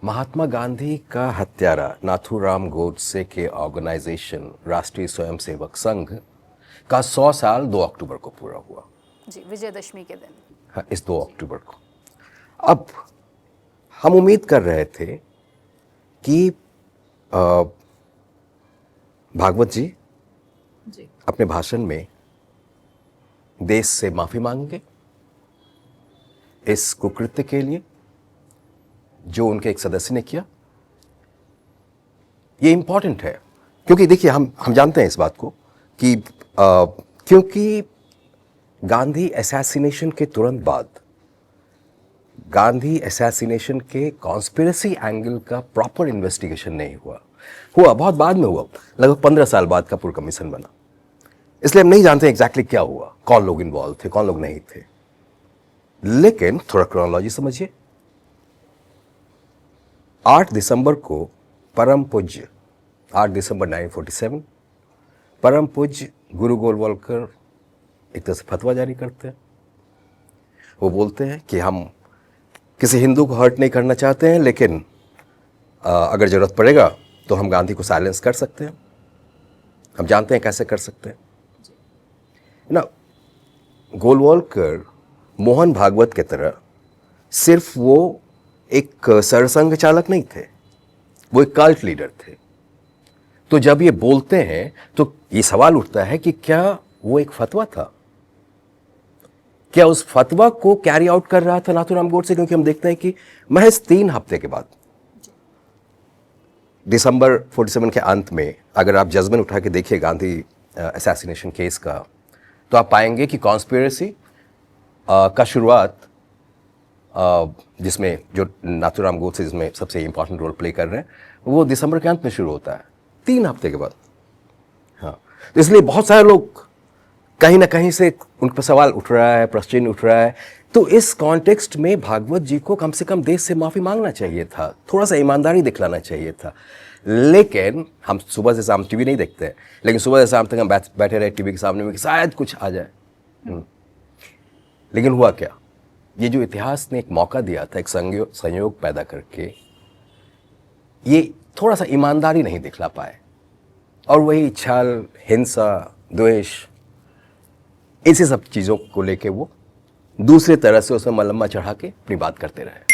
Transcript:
महात्मा गांधी का हत्यारा नाथूराम गोडसे के ऑर्गेनाइजेशन राष्ट्रीय स्वयंसेवक संघ का 100 साल 2 अक्टूबर को पूरा हुआ। जी, विजयदशमी के दिन। हाँ, इस 2 अक्टूबर को। अब हम उम्मीद कर रहे थे कि भागवत जी अपने भाषण में देश से माफी मांगेंगे इस कुकृत्य के लिए जो उनके एक सदस्य ने किया। ये इंपॉर्टेंट है क्योंकि देखिए हम जानते हैं इस बात को कि क्योंकि गांधी असैसिनेशन के तुरंत बाद गांधी असैसिनेशन के कॉन्स्पिरेसी एंगल का प्रॉपर इन्वेस्टिगेशन नहीं हुआ बहुत बाद में हुआ, लगभग 15 साल बाद का पूरा कमीशन बना। इसलिए हम नहीं जानते एग्जैक्टली क्या हुआ, कौन लोग इन्वॉल्व थे, कौन लोग नहीं थे। लेकिन थोड़ा क्रोनोलॉजी समझिए। 8 दिसंबर को परम पूज्य 8 दिसंबर 1947 परम पूज्य गुरु गोलवलकर एक तरह से फतवा जारी करते हैं। वो बोलते हैं कि हम किसी हिंदू को हर्ट नहीं करना चाहते हैं, लेकिन अगर जरूरत पड़ेगा तो हम गांधी को साइलेंस कर सकते हैं। हम जानते हैं कैसे कर सकते हैं ना। गोलवलकर मोहन भागवत के तरह सिर्फ वो एक सरसंघ चालक नहीं थे, वो एक कल्ट लीडर थे। तो जब ये बोलते हैं तो ये सवाल उठता है कि क्या वो एक फतवा था, क्या उस फतवा को कैरी आउट कर रहा था नाथूराम गोडसे? क्योंकि हम देखते हैं कि महज 3 हफ्ते के बाद दिसंबर 47 के अंत में अगर आप जजमेंट उठा के देखिए गांधी असैसिनेशन केस का, तो आप पाएंगे कि कॉन्स्पिरेसी का शुरुआत जिसमें जो नाथूराम गोडसे जिसमें सबसे इंपॉर्टेंट रोल प्ले कर रहे हैं, वो दिसंबर के अंत में शुरू होता है, 3 हफ्ते के बाद। हाँ, तो इसलिए बहुत सारे लोग कहीं ना कहीं से उन पर सवाल उठ रहा है, प्रश्न उठ रहा है। तो इस कॉन्टेक्स्ट में भागवत जी को कम से कम देश से माफ़ी मांगना चाहिए था, थोड़ा सा ईमानदारी दिखलाना चाहिए था। लेकिन हम सुबह से शाम टीवी नहीं देखते हैं, लेकिन सुबह से शाम तक हम बैठे रहे टीवी के सामने में कि शायद कुछ आ जाए। लेकिन हुआ क्या? ये जो इतिहास ने एक मौका दिया था, एक संयोग पैदा करके, ये थोड़ा सा ईमानदारी नहीं दिखला पाए, और वही छल, हिंसा, द्वेष, इसी सब चीज़ों को लेके वो दूसरे तरह से उसमें मलम्मा चढ़ा के अपनी बात करते रहे।